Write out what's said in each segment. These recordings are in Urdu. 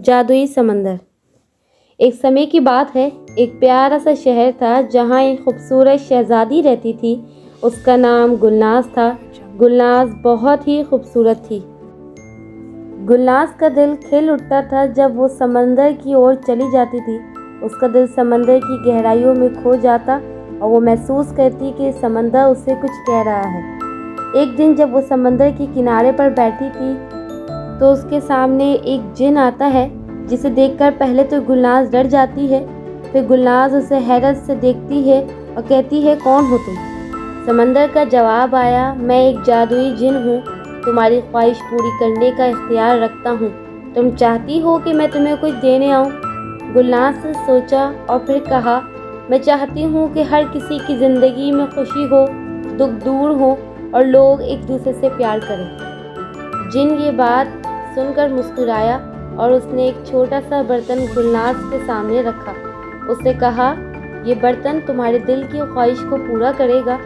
جادوئی سمندر۔ ایک سمے کی بات ہے، ایک پیارا سا شہر تھا جہاں ایک خوبصورت شہزادی رہتی تھی۔ اس کا نام گلناز تھا۔ گلناز بہت ہی خوبصورت تھی۔ گلناز کا دل کھل اٹھتا تھا جب وہ سمندر کی اور چلی جاتی تھی۔ اس کا دل سمندر کی گہرائیوں میں کھو جاتا اور وہ محسوس کرتی کہ سمندر اسے کچھ کہہ رہا ہے۔ ایک دن جب وہ سمندر کے کنارے پر بیٹھی تھی تو اس کے سامنے ایک جن آتا ہے جسے دیکھ کر پہلے تو گلناز ڈر جاتی ہے، پھر گلناز اسے حیرت سے دیکھتی ہے اور کہتی ہے، کون ہو تم؟ سمندر کا جواب آیا، میں ایک جادوئی جن ہوں، تمہاری خواہش پوری کرنے کا اختیار رکھتا ہوں۔ تم چاہتی ہو کہ میں تمہیں کچھ دینے آؤں؟ گلناز نے سوچا اور پھر کہا، میں چاہتی ہوں کہ ہر کسی کی زندگی میں خوشی ہو، دکھ دور ہو اور لوگ ایک دوسرے سے پیار کریں۔ جن یہ بات سن کر مسکرایا اور اس نے ایک چھوٹا سا برتن گلناز کے سامنے رکھا۔ اس نے کہا، یہ برتن تمہارے دل کی خواہش کو پورا کرے گا۔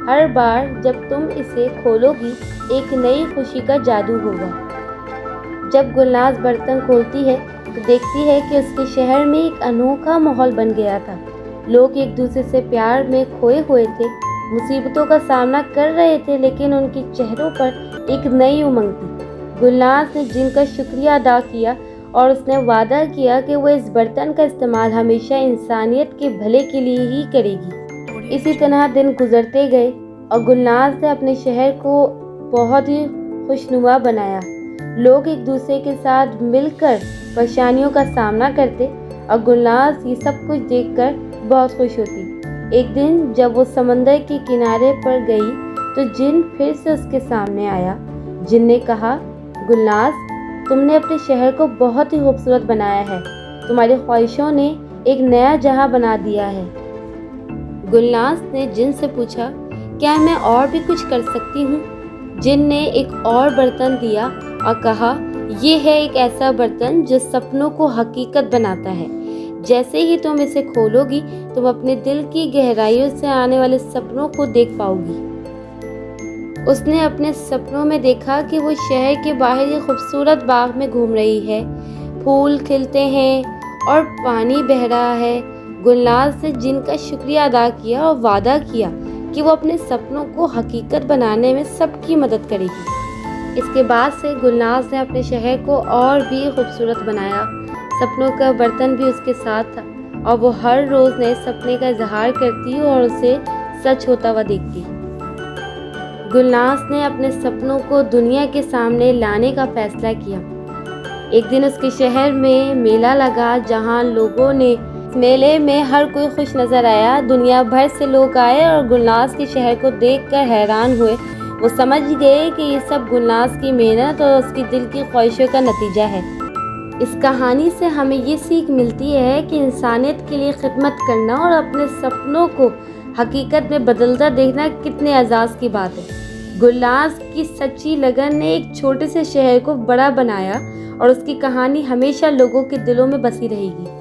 ہر بار جب تم اسے کھولو گی ایک نئی خوشی کا جادو ہوگا۔ جب گلناز برتن کھولتی ہے تو دیکھتی ہے کہ اس کے شہر میں ایک انوکھا ماحول بن گیا تھا۔ لوگ ایک دوسرے سے پیار میں کھوئے ہوئے تھے، مصیبتوں کا سامنا کر رہے تھے، لیکن ان کے چہروں پر ایک نئی امنگ تھی۔ گلناز نے جن کا شکریہ ادا کیا اور اس نے وعدہ کیا کہ وہ اس برتن کا استعمال ہمیشہ انسانیت کے بھلے کے لیے ہی کرے گی۔ اسی طرح دن گزرتے گئے اور گلناز نے اپنے شہر کو بہت ہی خوشنما بنایا۔ لوگ ایک دوسرے کے ساتھ مل کر پریشانیوں کا سامنا کرتے اور گلناز یہ سب کچھ دیکھ کر بہت خوش ہوتی۔ ایک دن جب وہ سمندر کے کنارے پر گئی تو جن پھر سے اس کے سامنے آیا۔ جن نے کہا، گلناز، تم نے اپنے شہر کو بہت ہی خوبصورت بنایا ہے، تمہاری خواہشوں نے ایک نیا جہاں بنا دیا ہے۔ گلناز نے جن سے پوچھا، کیا میں اور بھی کچھ کر سکتی ہوں؟ جن نے ایک اور برتن دیا اور کہا، یہ ہے ایک ایسا برتن جو سپنوں کو حقیقت بناتا ہے۔ جیسے ہی تم اسے کھولو گی تم اپنے دل کی گہرائیوں سے آنے والے سپنوں کو دیکھ پاؤ گی۔ اس نے اپنے سپنوں میں دیکھا کہ وہ شہر کے باہر ایک خوبصورت باغ میں گھوم رہی ہے، پھول کھلتے ہیں اور پانی بہہ رہا ہے۔ گلناز نے جن کا شکریہ ادا کیا اور وعدہ کیا کہ وہ اپنے سپنوں کو حقیقت بنانے میں سب کی مدد کرے گی۔ اس کے بعد سے گلناز نے اپنے شہر کو اور بھی خوبصورت بنایا۔ سپنوں کا برتن بھی اس کے ساتھ تھا اور وہ ہر روز نئے سپنے کا اظہار کرتی اور اسے سچ ہوتا ہوا دیکھتی۔ گلناز نے اپنے سپنوں کو دنیا کے سامنے لانے کا فیصلہ کیا۔ ایک دن اس کے شہر میں میلہ لگا جہاں لوگوں نے میلے میں ہر کوئی خوش نظر آیا۔ دنیا بھر سے لوگ آئے اور گلناز کے شہر کو دیکھ کر حیران ہوئے۔ وہ سمجھ گئے کہ یہ سب گلناز کی محنت اور اس کی دل کی خواہشوں کا نتیجہ ہے۔ اس کہانی سے ہمیں یہ سیکھ ملتی ہے کہ انسانیت کے لیے خدمت کرنا اور اپنے سپنوں کو حقیقت میں بدلتا دیکھنا کتنے اعزاز کی بات ہے۔ گلناز کی سچی لگن نے ایک چھوٹے سے شہر کو بڑا بنایا اور اس کی کہانی ہمیشہ لوگوں کے دلوں میں بسی رہے گی۔